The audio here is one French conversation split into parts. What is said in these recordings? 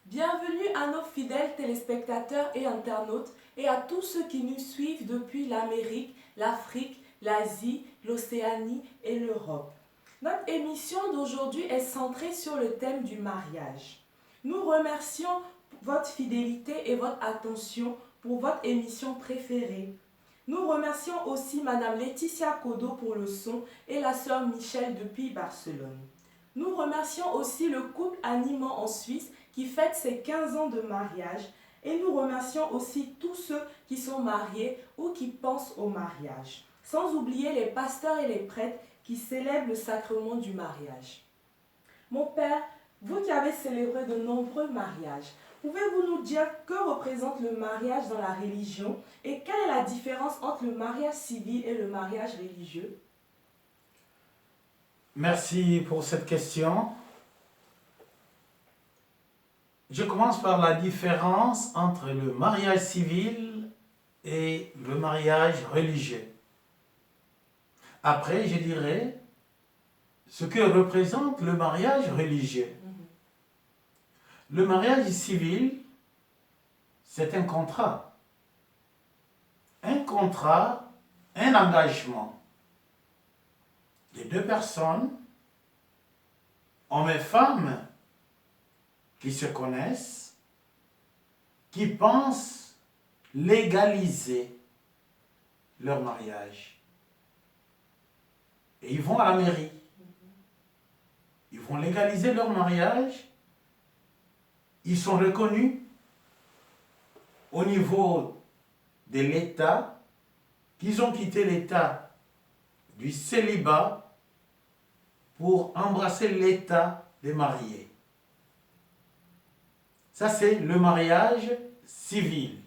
Bienvenue à nos fidèles téléspectateurs et internautes et à tous ceux qui nous suivent depuis l'Amérique, l'Afrique, l'Asie, l'Océanie et l'Europe. Notre émission d'aujourd'hui est centrée sur le thème du mariage. Nous remercions votre fidélité et votre attention pour votre émission préférée. Nous remercions aussi Madame Laetitia Kodo pour le son et la sœur Michel depuis Barcelone. Nous remercions aussi le couple animant en Suisse qui fête ses 15 ans de mariage et nous remercions aussi tous ceux qui sont mariés ou qui pensent au mariage, sans oublier les pasteurs et les prêtres qui célèbrent le sacrement du mariage. Mon père, vous qui avez célébré de nombreux mariages, pouvez-vous nous dire que représente le mariage dans la religion et quelle est la différence entre le mariage civil et le mariage religieux? Merci pour cette question. Je commence par la différence entre le mariage civil et le mariage religieux. Après, je dirai ce que représente le mariage religieux. Le mariage civil, c'est un contrat. Un contrat, un engagement. Les deux personnes, hommes et femmes, qui se connaissent, qui pensent légaliser leur mariage. Et ils vont à la mairie. Ils vont légaliser leur mariage. Ils sont reconnus au niveau de l'État, qu'ils ont quitté l'État du célibat pour embrasser l'état des mariés. Ça, c'est le mariage civil.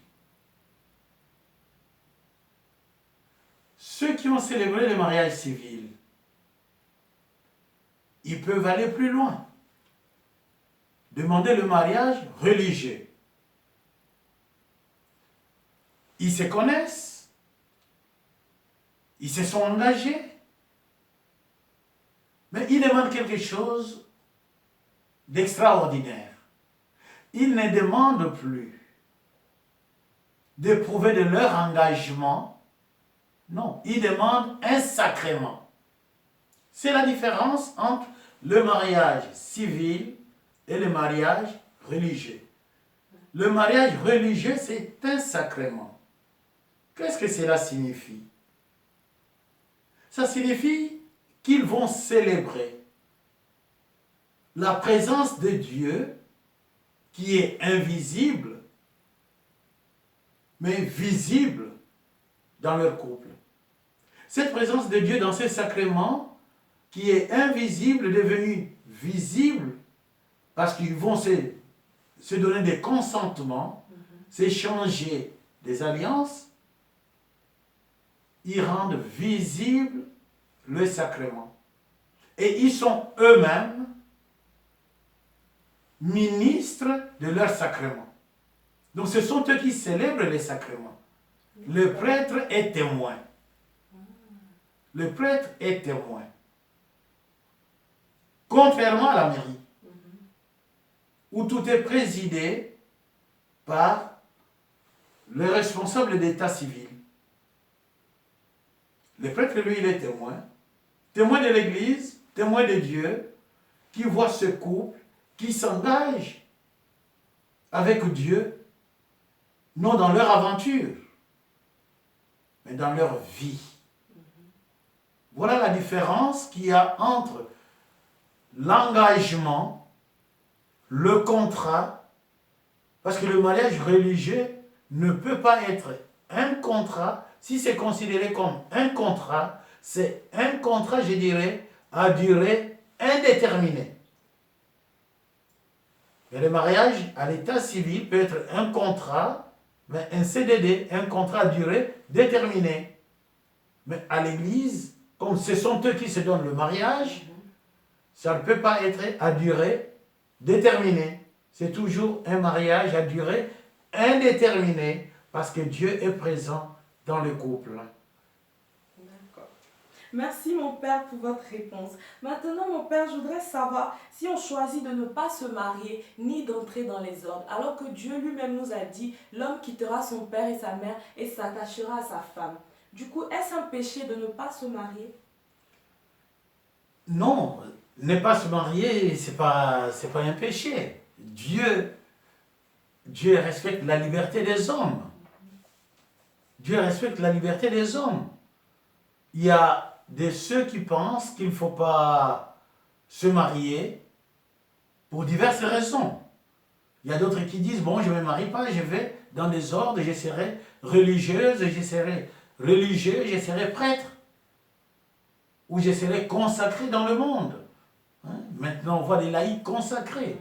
Ceux qui ont célébré le mariage civil, ils peuvent aller plus loin. Demander le mariage religieux. Ils se connaissent. Ils se sont engagés. Mais ils demandent quelque chose d'extraordinaire. Ils ne demandent plus de prouver de leur engagement. Non, ils demandent un sacrement. C'est la différence entre le mariage civil et le mariage religieux. Le mariage religieux, c'est un sacrement. Qu'est-ce que cela signifie? Ça signifie qu'ils vont célébrer la présence de Dieu qui est invisible, mais visible dans leur couple. Cette présence de Dieu dans ces sacrements qui est invisible, devenue visible, parce qu'ils vont se donner des consentements, s'échanger des alliances, ils rendent visible le sacrement. Et ils sont eux-mêmes ministres de leur sacrement. Donc ce sont eux qui célèbrent les sacrements. Le prêtre est témoin. Le prêtre est témoin. Contrairement à la mairie, où tout est présidé par le responsable d'état civil. Le prêtre, lui, il est témoin. Témoin de l'Église, témoin de Dieu, qui voit ce couple, qui s'engage avec Dieu, non dans leur aventure, mais dans leur vie. Voilà la différence qu'il y a entre l'engagement, le contrat, parce que le mariage religieux ne peut pas être un contrat. Si c'est considéré comme un contrat, c'est un contrat, je dirais, à durée indéterminée. Mais le mariage à l'état civil peut être un contrat, mais un CDD, un contrat à durée déterminée. Mais à l'église, comme ce sont eux qui se donnent le mariage, ça ne peut pas être à durée déterminée. C'est toujours un mariage à durée indéterminée, parce que Dieu est présent dans le couple. D'accord. Merci mon père pour votre réponse. Maintenant mon père, je voudrais savoir si on choisit de ne pas se marier ni d'entrer dans les ordres, alors que Dieu lui-même nous a dit l'homme quittera son père et sa mère et s'attachera à sa femme. Du coup, est-ce un péché de ne pas se marier? Non, ne pas se marier, c'est pas un péché. Dieu respecte la liberté des hommes. Dieu respecte la liberté des hommes. Il y a de ceux qui pensent qu'il ne faut pas se marier pour diverses raisons. Il y a d'autres qui disent, bon, je ne me marie pas, je vais dans des ordres, je serai religieuse, je serai religieux, je serai prêtre, ou je serai consacré dans le monde. Hein? Maintenant, on voit des laïcs consacrés,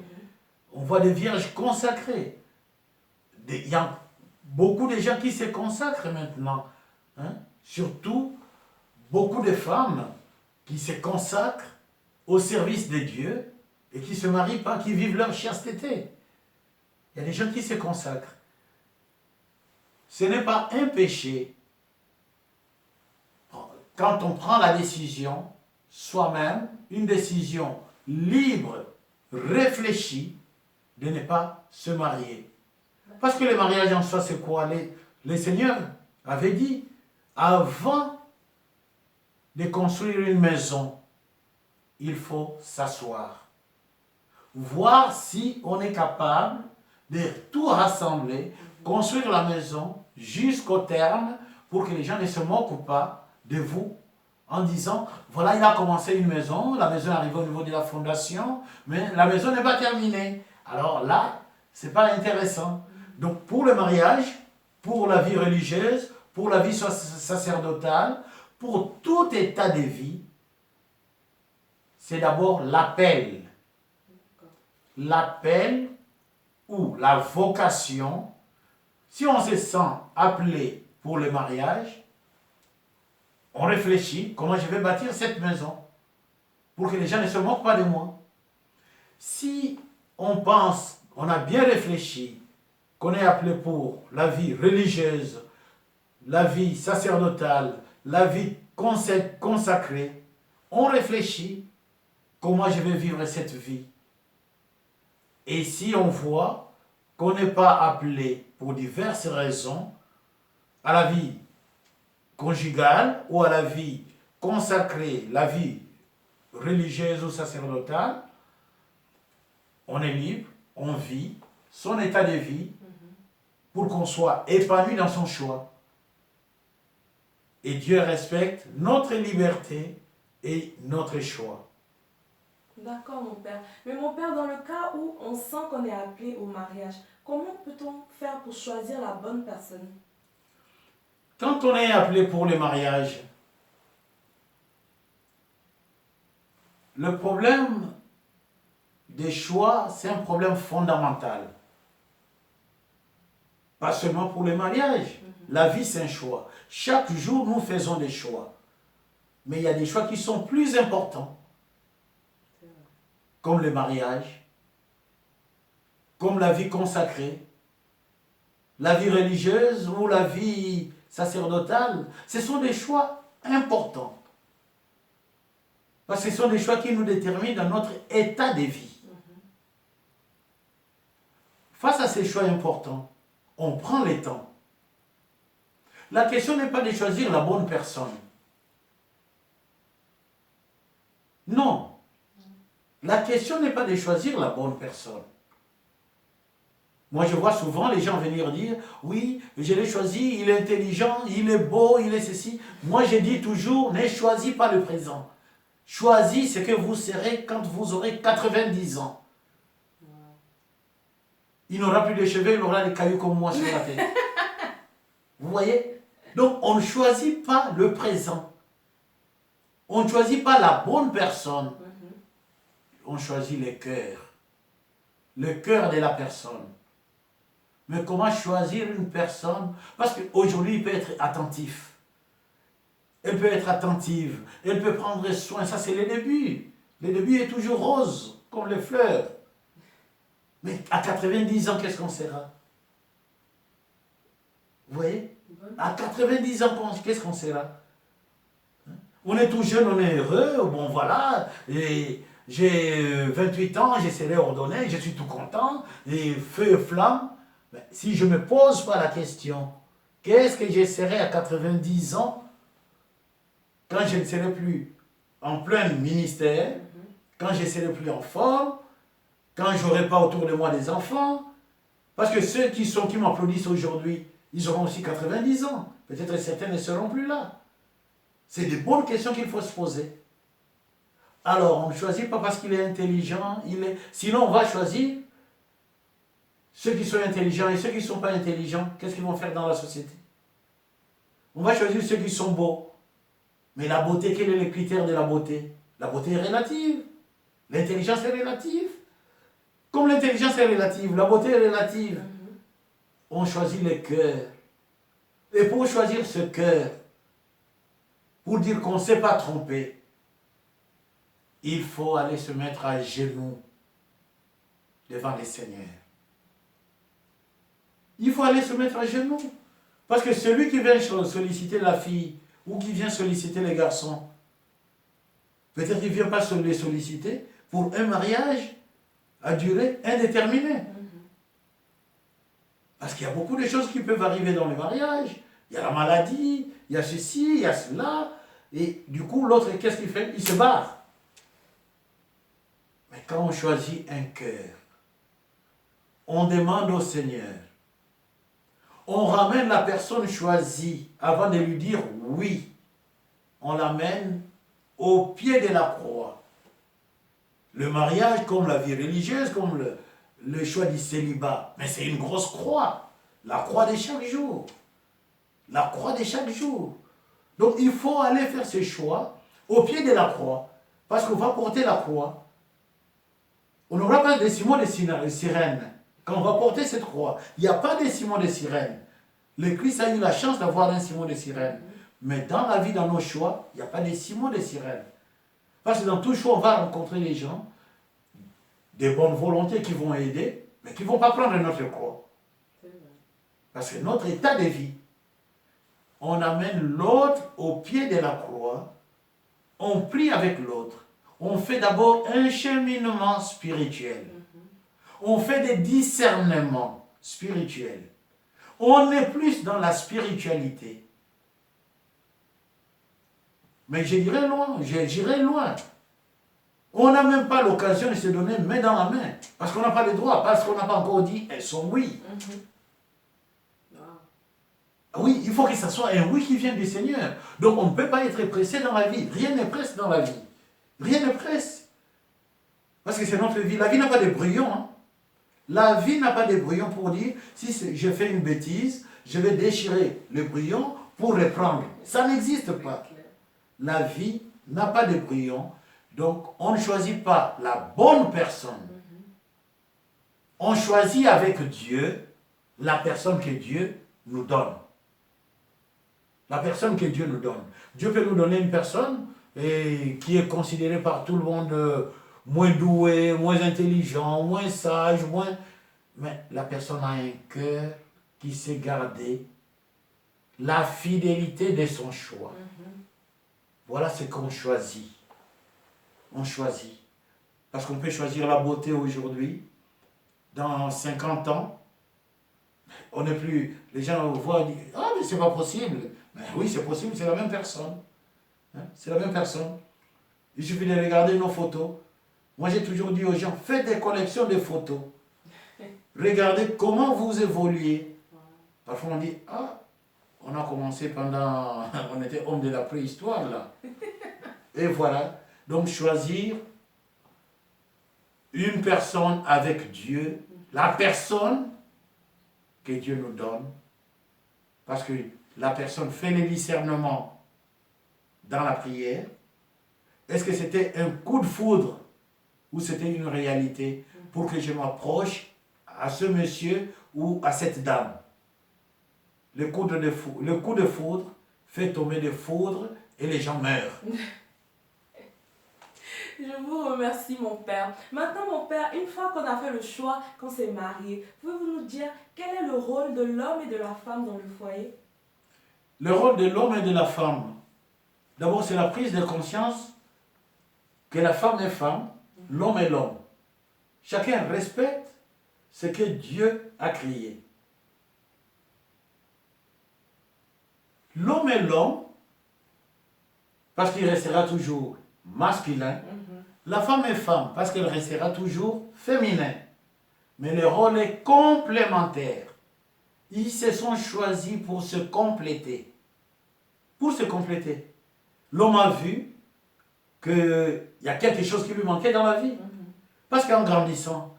on voit des vierges consacrées. Il y a beaucoup de gens qui se consacrent maintenant, hein? Surtout beaucoup de femmes qui se consacrent au service de Dieu et qui ne se marient pas, qui vivent leur chasteté. Il y a des gens qui se consacrent. Ce n'est pas un péché quand on prend la décision soi-même, une décision libre, réfléchie, de ne pas se marier. Parce que le mariage en soi, c'est quoi? Le Seigneur avait dit, avant de construire une maison, il faut s'asseoir. Voir si on est capable de tout rassembler, construire la maison jusqu'au terme pour que les gens ne se moquent pas de vous en disant, voilà, il a commencé une maison, la maison est arrivée au niveau de la fondation, mais la maison n'est pas terminée. Alors là, ce n'est pas intéressant. Donc pour le mariage, pour la vie religieuse, pour la vie sacerdotale, pour tout état de vie, c'est d'abord l'appel. L'appel ou la vocation. Si on se sent appelé pour le mariage, on réfléchit comment je vais bâtir cette maison pour que les gens ne se moquent pas de moi. Si on pense, on a bien réfléchi, qu'on est appelé pour la vie religieuse, la vie sacerdotale, la vie consacrée, on réfléchit comment je vais vivre cette vie. Et si on voit qu'on n'est pas appelé pour diverses raisons à la vie conjugale ou à la vie consacrée, la vie religieuse ou sacerdotale, on est libre, on vit son état de vie pour qu'on soit épanoui dans son choix. Et Dieu respecte notre liberté et notre choix. D'accord, mon père. Mais mon père, dans le cas où on sent qu'on est appelé au mariage, comment peut-on faire pour choisir la bonne personne? Quand on est appelé pour le mariage, le problème des choix, c'est un problème fondamental. Pas seulement pour le mariage. La vie, c'est un choix. Chaque jour, nous faisons des choix. Mais il y a des choix qui sont plus importants. Comme le mariage, comme la vie consacrée, la vie religieuse ou la vie sacerdotale. Ce sont des choix importants. Parce que ce sont des choix qui nous déterminent dans notre état de vie. Face à ces choix importants, on prend le temps. La question n'est pas de choisir la bonne personne. Non. La question n'est pas de choisir la bonne personne. Moi, je vois souvent les gens venir dire, oui, je l'ai choisi, il est intelligent, il est beau, il est ceci. Moi, je dis toujours, ne choisis pas le présent. Choisis ce que vous serez quand vous aurez 90 ans. Il n'aura plus de cheveux, il aura des cailloux comme moi sur la tête. Vous voyez? Donc, on ne choisit pas le présent. On ne choisit pas la bonne personne. On choisit le cœur de la personne. Mais comment choisir une personne? Parce qu'aujourd'hui, il peut être attentif. Elle peut être attentive. Elle peut prendre soin. Ça, c'est le début. Le début est toujours rose, comme les fleurs. Mais à 90 ans, qu'est-ce qu'on sera? Vous voyez? À 90 ans, qu'est-ce qu'on sera? On est tout jeune, on est heureux, bon voilà, et j'ai 28 ans, j'ai scellé ordonné, je suis tout content, et feu et flamme. Mais si je ne me pose pas la question, qu'est-ce que j'essaierai à 90 ans, quand je ne serai plus en plein ministère, quand je ne serai plus en forme, quand je n'aurai pas autour de moi des enfants, parce que ceux qui m'applaudissent aujourd'hui, ils auront aussi 90 ans. Peut-être certains ne seront plus là. C'est des bonnes questions qu'il faut se poser. Alors, on ne choisit pas parce qu'il est intelligent, sinon on va choisir ceux qui sont intelligents et ceux qui ne sont pas intelligents. Qu'est-ce qu'ils vont faire dans la société? On va choisir ceux qui sont beaux. Mais la beauté, quel est le critère de la beauté? La beauté est relative. L'intelligence est relative. Comme l'intelligence est relative, la beauté est relative. On choisit le cœur. Et pour choisir ce cœur, pour dire qu'on ne s'est pas trompé, il faut aller se mettre à genoux devant le Seigneur. Il faut aller se mettre à genoux. Parce que celui qui vient solliciter la fille ou qui vient solliciter les garçons, peut-être qu'il ne vient pas les solliciter pour un mariage à durée indéterminée. Parce qu'il y a beaucoup de choses qui peuvent arriver dans le mariage. Il y a la maladie, il y a ceci, il y a cela. Et du coup, l'autre, qu'est-ce qu'il fait? Il se barre. Mais quand on choisit un cœur, on demande au Seigneur, on ramène la personne choisie avant de lui dire oui. On l'amène au pied de la croix. Le mariage, comme la vie religieuse, comme le choix du célibat, mais c'est une grosse croix. La croix de chaque jour. La croix de chaque jour. Donc il faut aller faire ce choix au pied de la croix, parce qu'on va porter la croix. On n'aura pas de ciment de sirène. Quand on va porter cette croix, il n'y a pas de ciment de sirène. Le Christ a eu la chance d'avoir un ciment de sirène. Mais dans la vie, dans nos choix, il n'y a pas de ciment de sirène. Parce que dans tout choix, on va rencontrer les gens, des bonnes volontés qui vont aider, mais qui ne vont pas prendre notre croix. Parce que notre état de vie, on amène l'autre au pied de la croix, on prie avec l'autre, on fait d'abord un cheminement spirituel, on fait des discernements spirituels, on est plus dans la spiritualité. Mais j'irai loin. On n'a même pas l'occasion de se donner main dans la main, parce qu'on n'a pas le droit, parce qu'on n'a pas encore dit son oui. Oui, il faut que ce soit un oui qui vient du Seigneur. Donc on ne peut pas être pressé dans la vie. Rien n'est presse dans la vie. Rien ne presse. Parce que c'est notre vie. La vie n'a pas de brouillon. Hein. La vie n'a pas de brouillon pour dire, si je fais une bêtise, je vais déchirer le brouillon pour reprendre. Ça n'existe pas. La vie n'a pas de brouillon. Donc on ne choisit pas la bonne personne. On choisit avec Dieu la personne que Dieu nous donne. La personne que Dieu nous donne. Dieu peut nous donner une personne qui est considérée par tout le monde moins douée, moins intelligent, moins sage, mais la personne a un cœur qui sait garder la fidélité de son choix. Voilà ce qu'on choisit. On choisit. Parce qu'on peut choisir la beauté aujourd'hui. Dans 50 ans, on n'est plus... Les gens voient et disent « Ah, mais c'est pas possible !» Mais oui, c'est possible, c'est la même personne. Hein? C'est la même personne. Il suffit de regarder nos photos. Moi, j'ai toujours dit aux gens, faites des collections de photos. Regardez comment vous évoluez. Parfois, on dit, ah, on a commencé pendant... On était homme de la préhistoire, là. Et voilà. Donc, choisir une personne avec Dieu, la personne que Dieu nous donne, parce que la personne fait les discernements dans la prière. Est-ce que c'était un coup de foudre ou c'était une réalité pour que je m'approche à ce monsieur ou à cette dame? Le coup de foudre fait tomber des foudres et les gens meurent. Je vous remercie, mon père. Maintenant, mon père, une fois qu'on a fait le choix, qu'on s'est marié, pouvez-vous nous dire quel est le rôle de l'homme et de la femme dans le foyer? Le rôle de l'homme et de la femme D'abord, c'est la prise de conscience que la femme est femme, l'homme est l'homme. Chacun respecte ce que Dieu a créé. L'homme est l'homme, parce qu'il restera toujours masculin. La femme est femme, parce qu'elle restera toujours féminin. Mais le rôle est complémentaire. Ils se sont choisis pour se compléter. Pour se compléter. L'homme a vu qu'il y a quelque chose qui lui manquait dans la vie. Parce qu'en grandissant,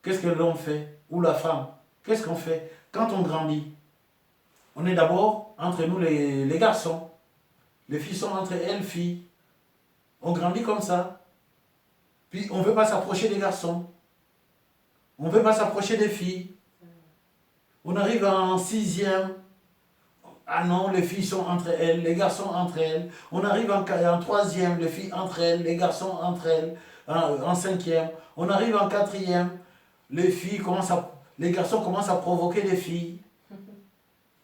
qu'est-ce que l'homme fait? Ou la femme? Qu'est-ce qu'on fait? Quand on grandit, on est d'abord entre nous les garçons. Les filles sont entre elles filles. On grandit comme ça. Puis on ne veut pas s'approcher des garçons. On ne veut pas s'approcher des filles. On arrive en 6e. Ah non, les filles sont entre elles, les garçons entre elles. On arrive en 3e, les filles entre elles, les garçons entre elles. En 5e. On arrive en 4e. Les garçons commencent à provoquer les filles.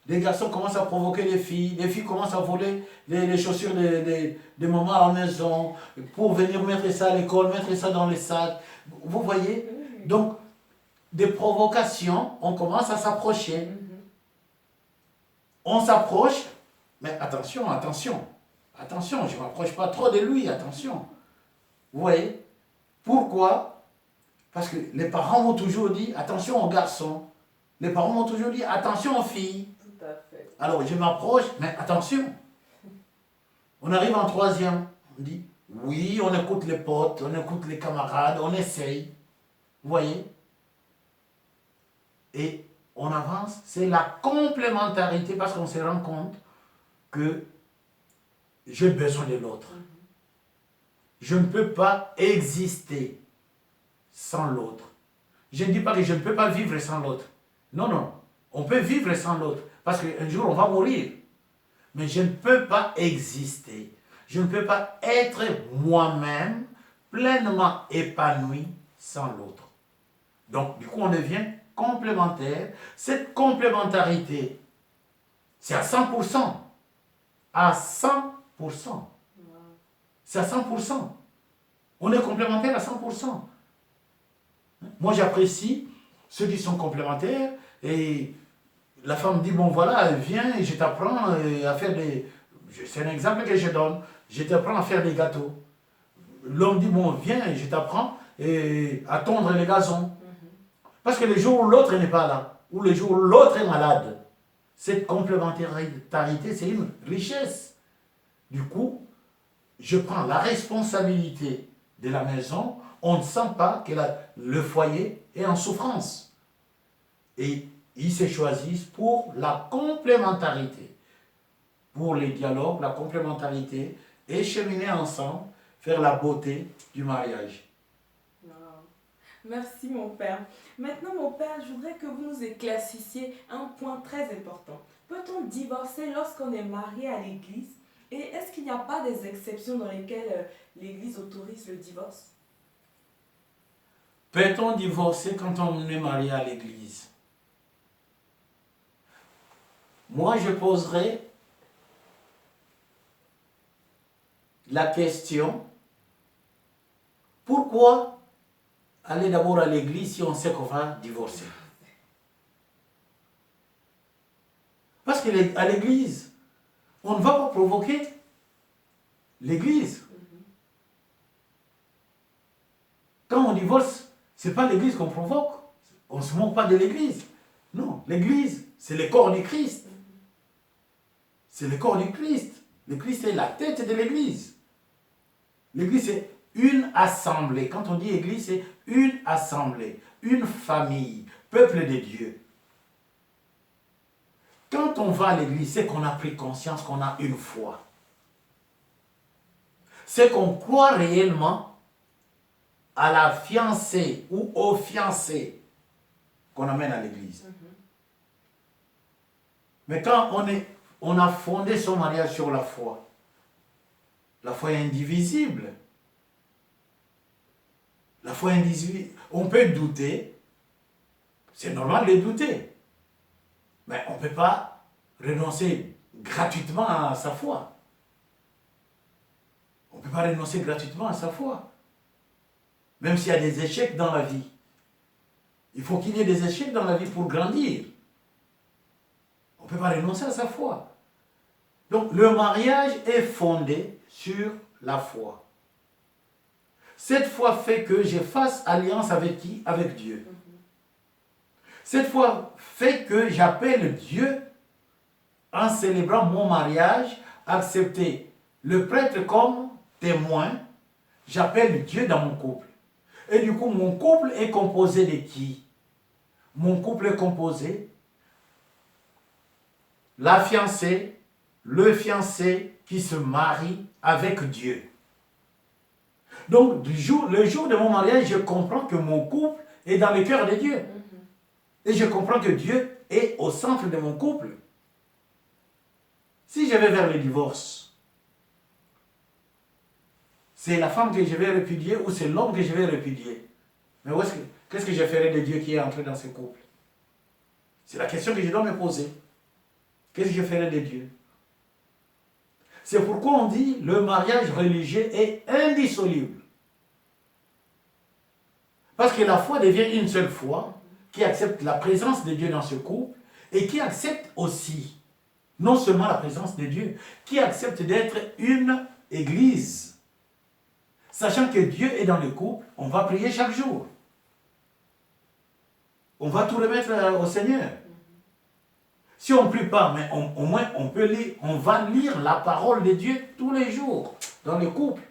Les garçons commencent à provoquer les filles commencent à voler les chaussures des mamans à la maison pour venir mettre ça à l'école, mettre ça dans les sacs. Vous voyez? Donc, des provocations, on commence à s'approcher. On s'approche, mais attention, attention, attention, je ne m'approche pas trop de lui, attention. Vous voyez? Pourquoi? Parce que les parents m'ont toujours dit, attention aux garçons. Les parents m'ont toujours dit, attention aux filles. Tout à fait. Alors, je m'approche, mais attention. On arrive en 3e. On dit, oui, on écoute les potes, on écoute les camarades, on essaye. Vous voyez? Et on avance. C'est la complémentarité parce qu'on se rend compte que j'ai besoin de l'autre. Je ne peux pas exister sans l'autre. Je ne dis pas que je ne peux pas vivre sans l'autre. Non, non. On peut vivre sans l'autre. Parce qu'un jour, on va mourir. Mais je ne peux pas exister. Je ne peux pas être moi-même pleinement épanoui sans l'autre. Donc, du coup, on devient complémentaire. Cette complémentarité, c'est à 100%. À 100%. C'est à 100%. On est complémentaire à 100%. Moi, j'apprécie ceux qui sont complémentaires et la femme dit, bon voilà, viens et je t'apprends à faire des... C'est un exemple que je donne. Je t'apprends à faire des gâteaux. L'homme dit, bon, viens et je t'apprends à tondre les gazons. Parce que le jour où l'autre n'est pas là, ou le jour où l'autre est malade, cette complémentarité, c'est une richesse. Du coup, je prends la responsabilité de la maison, on ne sent pas que le foyer est en souffrance. Et ils se choisissent pour la complémentarité, pour les dialogues, la complémentarité, et cheminer ensemble, faire la beauté du mariage. Merci mon père. Maintenant mon père, je voudrais que vous nous éclaircissiez un point très important. Peut-on divorcer lorsqu'on est marié à l'église? Et est-ce qu'il n'y a pas des exceptions dans lesquelles l'église autorise le divorce? Peut-on divorcer quand on est marié à l'église? Moi, je poserai la question, pourquoi aller d'abord à l'église si on sait qu'on va divorcer? Parce qu'à l'église, on ne va pas provoquer l'église. Quand on divorce, ce n'est pas l'église qu'on provoque. On ne se moque pas de l'église. Non, l'église, c'est le corps du Christ. C'est le corps du Christ. Le Christ est la tête de l'église. L'église, c'est une assemblée. Quand on dit église, c'est une assemblée, une famille, peuple de Dieu. Quand on va à l'église, c'est qu'on a pris conscience qu'on a une foi. C'est qu'on croit réellement à la fiancée ou au fiancé qu'on amène à l'église. Mais quand on a fondé son mariage sur la foi est indivisible. La foi est indivisible. On peut douter, c'est normal de douter. Mais on ne peut pas renoncer gratuitement à sa foi. On ne peut pas renoncer gratuitement à sa foi. Même s'il y a des échecs dans la vie. Il faut qu'il y ait des échecs dans la vie pour grandir. On ne peut pas renoncer à sa foi. Donc le mariage est fondé sur la foi. Cette foi fait que je fasse alliance avec qui? Avec Dieu. Cette foi fait que j'appelle Dieu en célébrant mon mariage, accepter le prêtre comme témoin. J'appelle Dieu dans mon couple. Et du coup, mon couple est composé de qui? Mon couple est composé la fiancée, le fiancé qui se marie avec Dieu. Donc, le jour de mon mariage, je comprends que mon couple est dans le cœur de Dieu. Et je comprends que Dieu est au centre de mon couple. Si je vais vers le divorce, c'est la femme que je vais répudier ou c'est l'homme que je vais répudier? Mais qu'est-ce que je ferai de Dieu qui est entré dans ce couple? C'est la question que je dois me poser. Qu'est-ce que je ferai de Dieu? C'est pourquoi on dit le mariage religieux est indissoluble. Parce que la foi devient une seule foi qui accepte la présence de Dieu dans ce couple et qui accepte aussi, non seulement la présence de Dieu, qui accepte d'être une église. Sachant que Dieu est dans le couple, on va prier chaque jour. On va tout remettre au Seigneur. Si on ne prie pas, mais au moins on peut lire, on va lire la parole de Dieu tous les jours dans le couple.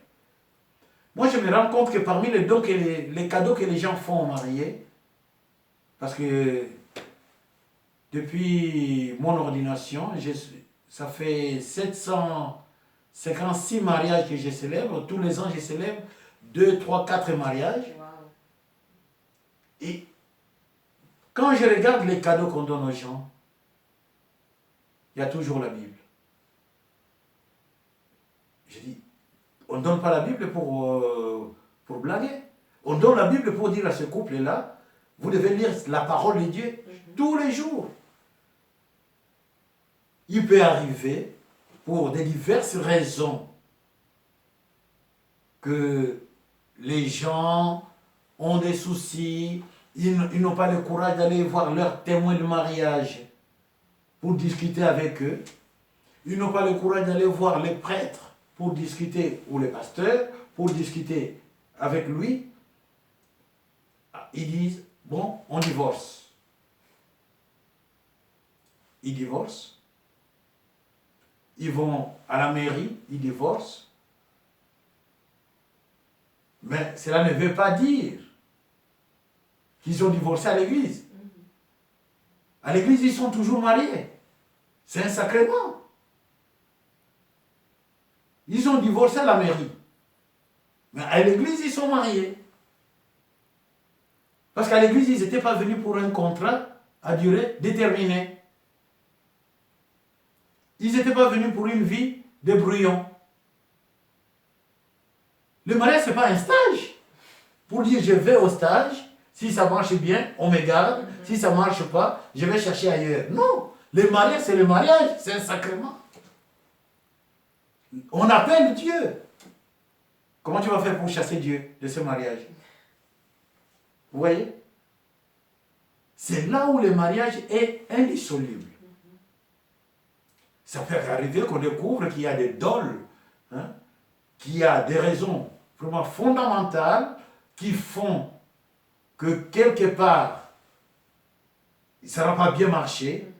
Moi, je me rends compte que parmi les dons les cadeaux que les gens font aux mariés, parce que depuis mon ordination, ça fait 756 mariages que je célèbre. Tous les ans, je célèbre 2, 3, 4 mariages. Wow. Et quand je regarde les cadeaux qu'on donne aux gens, il y a toujours la Bible. Je dis, on ne donne pas la Bible pour blaguer. On donne la Bible pour dire à ce couple-là, vous devez lire la parole de Dieu tous les jours. Il peut arriver, pour des diverses raisons, que les gens ont des soucis, ils n'ont pas le courage d'aller voir leurs témoins de mariage pour discuter avec eux. Ils n'ont pas le courage d'aller voir les prêtres pour discuter, ou les pasteurs, pour discuter avec lui. Ils disent, bon, on divorce. Ils divorcent. Ils vont à la mairie, ils divorcent. Mais cela ne veut pas dire qu'ils ont divorcé à l'église. À l'église, ils sont toujours mariés. C'est un sacrement. Ils ont divorcé à la mairie. Mais à l'église, ils sont mariés. Parce qu'à l'église, ils n'étaient pas venus pour un contrat à durée déterminée. Ils n'étaient pas venus pour une vie de brouillon. Le mariage, ce n'est pas un stage. Pour dire, je vais au stage, si ça marche bien, on me garde. Si ça ne marche pas, je vais chercher ailleurs. Non, le mariage, c'est le mariage, c'est un sacrement. On appelle Dieu. Comment tu vas faire pour chasser Dieu de ce mariage? Vous voyez? C'est là où le mariage est indissoluble. Ça peut arriver qu'on découvre qu'il y a des dôles, qu'il y a des raisons vraiment fondamentales qui font que quelque part, ça n'a pas bien marché.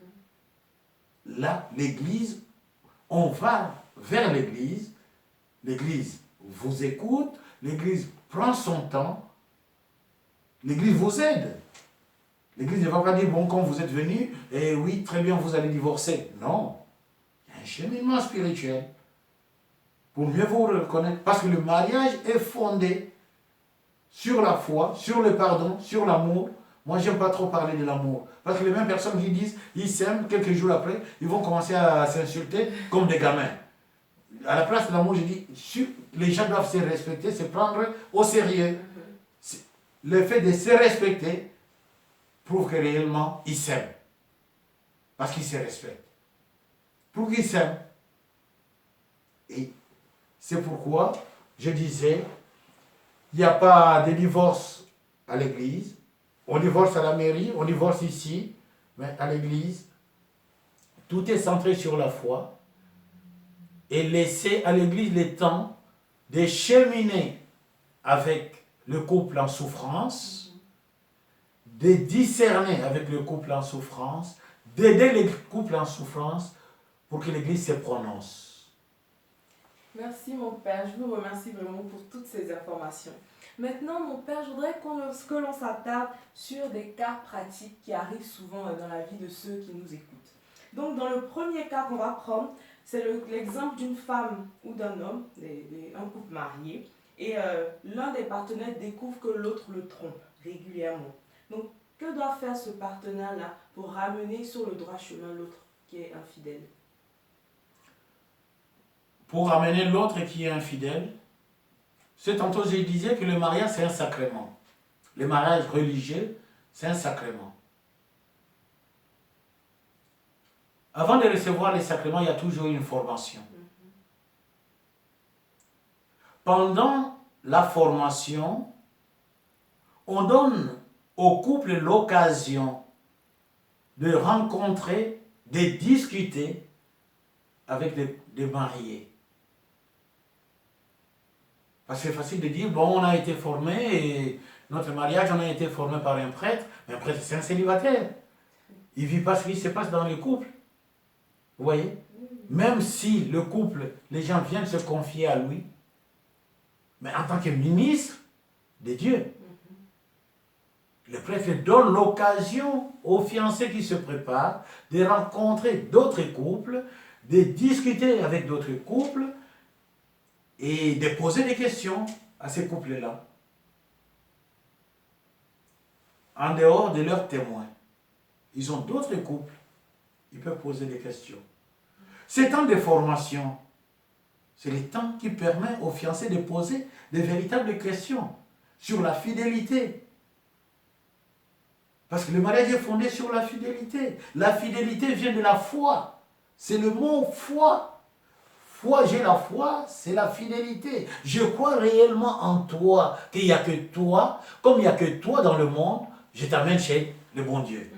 Là, l'Église, on va vers l'Église vous écoute, l'Église prend son temps, l'Église vous aide. L'Église ne va pas dire, bon, quand vous êtes venu, et oui, très bien, vous allez divorcer. Non. Il y a un cheminement spirituel pour mieux vous reconnaître. Parce que le mariage est fondé sur la foi, sur le pardon, sur l'amour. Moi, j'aime pas trop parler de l'amour. Parce que les mêmes personnes qui disent, ils s'aiment, quelques jours après, ils vont commencer à s'insulter comme des gamins. À la place de l'amour, je dis, les gens doivent se respecter, se prendre au sérieux. Le fait de se respecter prouve que réellement, ils s'aiment. Parce qu'ils se respectent. Pour qu'ils s'aiment. Et c'est pourquoi je disais, il n'y a pas de divorce à l'église. On divorce à la mairie, on divorce ici, mais à l'église, tout est centré sur la foi et laisser à l'église le temps de cheminer avec le couple en souffrance, de discerner avec le couple en souffrance, d'aider les couples en souffrance pour que l'église se prononce. Merci mon Père, je vous remercie vraiment pour toutes ces informations. Maintenant mon Père, je voudrais que l'on s'attarde sur des cas pratiques qui arrivent souvent dans la vie de ceux qui nous écoutent. Donc dans le premier cas qu'on va prendre, c'est l'exemple d'une femme ou d'un homme, un couple marié, et l'un des partenaires découvre que l'autre le trompe régulièrement. Donc que doit faire ce partenaire-là pour ramener sur le droit chemin l'autre qui est infidèle? Pour ramener l'autre qui est infidèle, c'est tantôt je disais que le mariage c'est un sacrement. Le mariage religieux, c'est un sacrement. Avant de recevoir les sacrements, il y a toujours une formation. Pendant la formation, on donne au couple l'occasion de rencontrer, de discuter avec des mariés. Parce que c'est facile de dire, bon, on a été formé, et notre mariage, on a été formé par un prêtre, mais un prêtre, c'est un célibataire. Il ne vit pas ce qui se passe dans le couple. Vous voyez? Même si le couple, les gens viennent se confier à lui, mais en tant que ministre de Dieu, le prêtre donne l'occasion aux fiancés qui se préparent de rencontrer d'autres couples, de discuter avec d'autres couples et de poser des questions à ces couples-là, en dehors de leurs témoins. Ils ont d'autres couples, ils peuvent poser des questions. Ces temps de formation, c'est le temps qui permet aux fiancés de poser de véritables questions sur la fidélité. Parce que le mariage est fondé sur la fidélité. La fidélité vient de la foi. C'est le mot foi. Foi, j'ai la foi, c'est la fidélité. Je crois réellement en toi, qu'il n'y a que toi. Comme il n'y a que toi dans le monde, je t'amène chez le bon Dieu.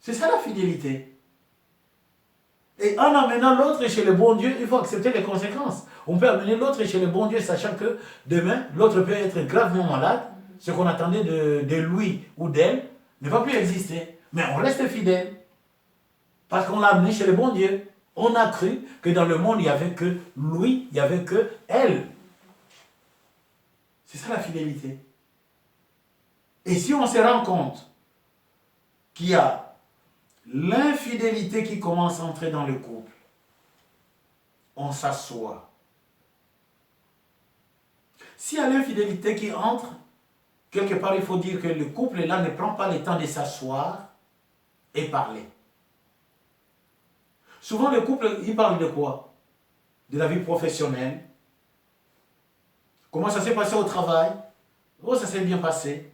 C'est ça la fidélité. Et en amenant l'autre chez le bon Dieu, il faut accepter les conséquences. On peut amener l'autre chez le bon Dieu, sachant que demain, l'autre peut être gravement malade. Ce qu'on attendait de lui ou d'elle ne va plus exister. Mais on reste fidèle. Parce qu'on l'a amené chez le bon Dieu. On a cru que dans le monde, il n'y avait que lui, il n'y avait que elle. C'est ça la fidélité. Et si on se rend compte qu'il y a l'infidélité qui commence à entrer dans le couple, on s'assoit. S'il y a l'infidélité qui entre, quelque part, il faut dire que le couple-là ne prend pas le temps de s'asseoir et parler. Souvent, le couple, il parle de quoi? De la vie professionnelle. Comment ça s'est passé au travail? Oh, ça s'est bien passé.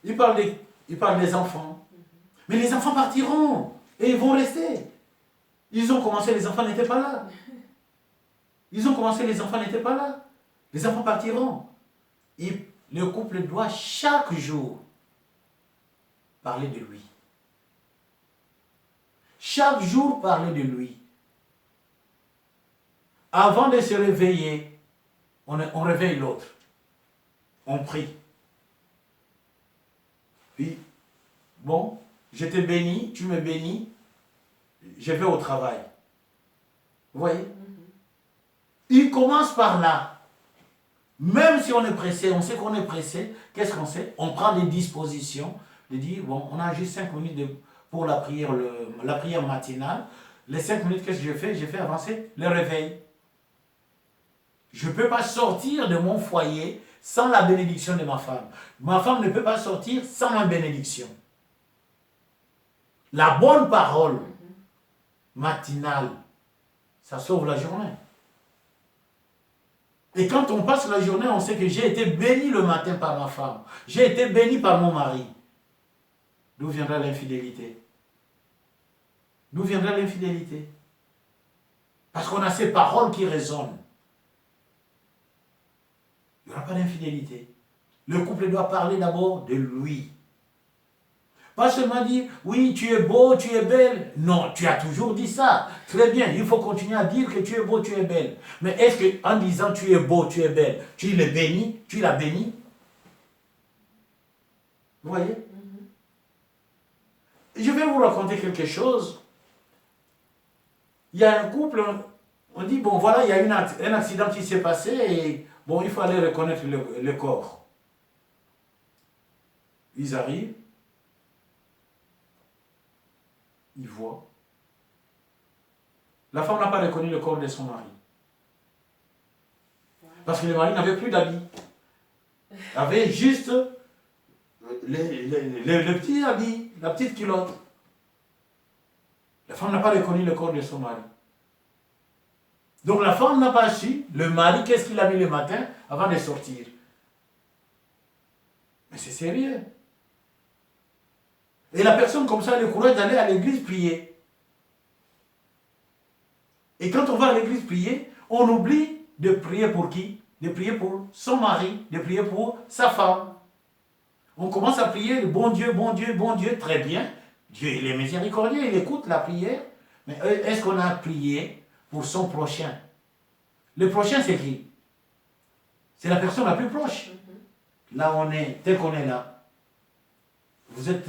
Il parle des enfants. Mais les enfants partiront et ils vont rester. Ils ont commencé, les enfants n'étaient pas là. Ils ont commencé, les enfants n'étaient pas là. Les enfants partiront. Et le couple doit chaque jour parler de lui. Chaque jour parler de lui. Avant de se réveiller, on réveille l'autre. On prie. Puis, bon, je te bénis, tu me bénis, je vais au travail. Vous voyez? Il commence par là. Même si on est pressé, on sait qu'on est pressé, qu'est-ce qu'on sait? On prend des dispositions, de dire, bon, on a juste 5 minutes pour la prière matinale. Les 5 minutes, qu'est-ce que je fais? Je fais avancer le réveil. Je ne peux pas sortir de mon foyer sans la bénédiction de ma femme. Ma femme ne peut pas sortir sans ma bénédiction. La bonne parole matinale, ça sauve la journée. Et quand on passe la journée, on sait que j'ai été béni le matin par ma femme. J'ai été béni par mon mari. D'où viendra l'infidélité? D'où viendra l'infidélité? Parce qu'on a ces paroles qui résonnent. Il n'y aura pas d'infidélité. Le couple doit parler d'abord de lui. Pas seulement dire, oui, tu es beau, tu es belle. Non, tu as toujours dit ça. Très bien, il faut continuer à dire que tu es beau, tu es belle. Mais est-ce qu'en disant tu es beau, tu es belle, tu le bénis, tu la bénis? Vous voyez? Je vais vous raconter quelque chose. Il y a un couple, on dit, bon voilà, il y a un accident qui s'est passé et bon, il faut aller reconnaître le corps. Ils arrivent, ils voient. La femme n'a pas reconnu le corps de son mari. Parce que le mari n'avait plus d'habits. Il avait juste le petit habit, la petite culotte. La femme n'a pas reconnu le corps de son mari. Donc la femme n'a pas su, le mari, qu'est-ce qu'il a mis le matin avant de sortir. Mais c'est sérieux. Et la personne comme ça a le courage d'aller à l'église prier. Et quand on va à l'église prier, on oublie de prier pour qui? De prier pour son mari, de prier pour sa femme. On commence à prier, bon Dieu, bon Dieu, bon Dieu, très bien. Dieu, il est miséricordieux, il écoute la prière. Mais est-ce qu'on a prié pour son prochain? Le prochain, c'est qui? C'est la personne la plus proche. Là, on est, tel qu'on est là. Vous êtes...